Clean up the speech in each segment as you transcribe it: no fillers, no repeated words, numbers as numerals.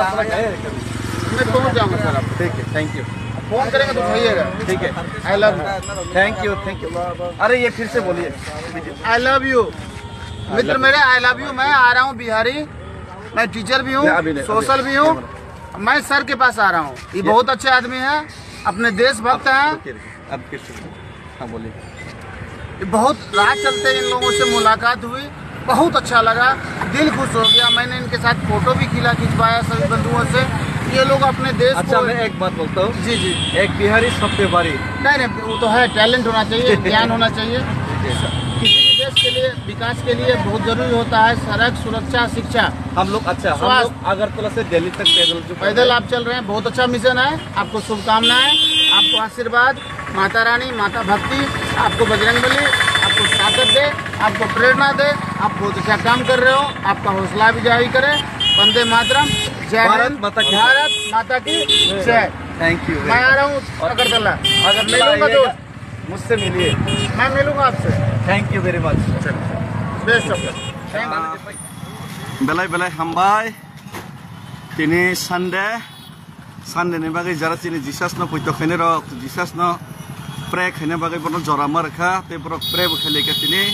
मैं पहुंच जाऊंगा सर आप। ठीक है, थैंक यू। फोन करेंगे तो उठाइएगा। ठीक है, I love you. Thank you, thank you. अरे ये फिर से बोलिए। आई लव यू मित्र मेरे, आई लव यू। मैं आ रहा हूँ बिहारी, मैं टीचर भी हूँ, सोशल भी हूँ। मैं सर के पास आ रहा हूँ। ये बहुत अच्छे आदमी है, अपने देशभक्त हैं। अब फिर से हाँ बोलिए। बहुत राह चलते इन लोगों से मुलाकात हुई, बहुत अच्छा लगा, दिल खुश हो गया। मैंने इनके साथ फोटो भी खिंचवाया सभी बंधुओं से। ये लोग अपने देश अच्छा, मैं एक बात बोलता हूँ। जी जी। एक बिहारी सब पे भारी। नहीं, वो तो है, टैलेंट होना चाहिए, ज्ञान होना चाहिए। किसी भी देश के लिए, विकास के लिए बहुत जरूरी होता है सड़क, सुरक्षा, शिक्षा। हम लोग अच्छा, हम लोग अगरतला से दिल्ली तक पैदल आप चल रहे हैं, बहुत अच्छा मिशन है। आपको शुभकामनाएं, आपको आशीर्वाद, माता रानी, माता भक्ति, आपको बजरंगबली आपको ताकत दे, आपको प्रेरणा दे। आप बहुत अच्छा काम कर रहे हो, आपका हौसला भी जारी करे। वंदे मातरम, जय भारत माता की, भारत माता की जय। Thank you. मैं आ रहा हूँ अगरतला, अगर मिलूंगा तो मुझसे मिलिए, मैं मिलूंगा आपसे। Thank you very much. Best of luck. बेलाय हामबाय दिनै सानडे बागै जरा दिनै जिसासनो फैथ'खायनो रक जिसासनो प्रे खायनो बागै बनो जरा मारखा ते ब्रक प्रे बखालेका दिनै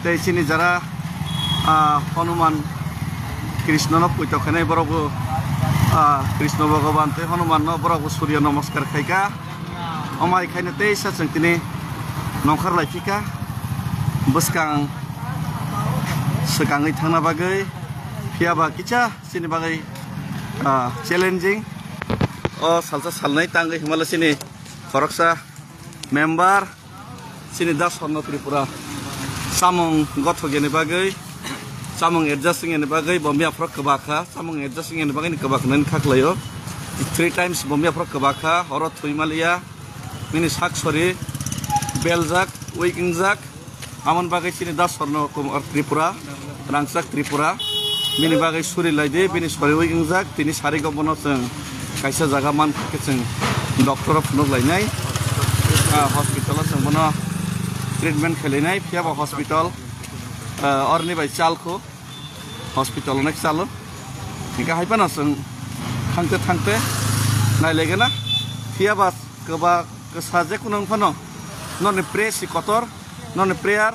ते सिनि जरा हनुमान कृष्णनो फैथ'खायनो बरबो कृष्ण भगवान ते हनुमान नो बरबो सूर्य नमस्कार खायका अमाय खायनो ते साजों दिनै नंखार लायफिका बसकां sekangai thangna bagai phiaba kicha sini bagai challenging o salsa salnai tangai himala sini koroksa member sini das honno tripura samung gothogeni bagai samung adjusting ni bagai bomia frok kebaka samung adjusting ni bagai ni kebak nan khaklayo 3 times bomia frok kebaka horot thuimalia mini saksori beljak wakingjak amon bagai sini das honno kumar tripura rangsak tripura mini bagai suri laide bini sori wakingjak tini sari gobono seng kaisa jaga man keceng doktor phunok lainai hospital seng bono treatment khalinai phiaba hospital orni bai chalko hospital nek chalo nika haipana seng thangte nailegena phiaba keba kesaje kunang phano none pray si kotor none prayer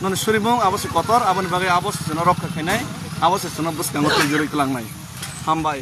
none surimung abose kotor abon bagai abos seno rokka khainai abose seno buskango tejuri telangnai hambai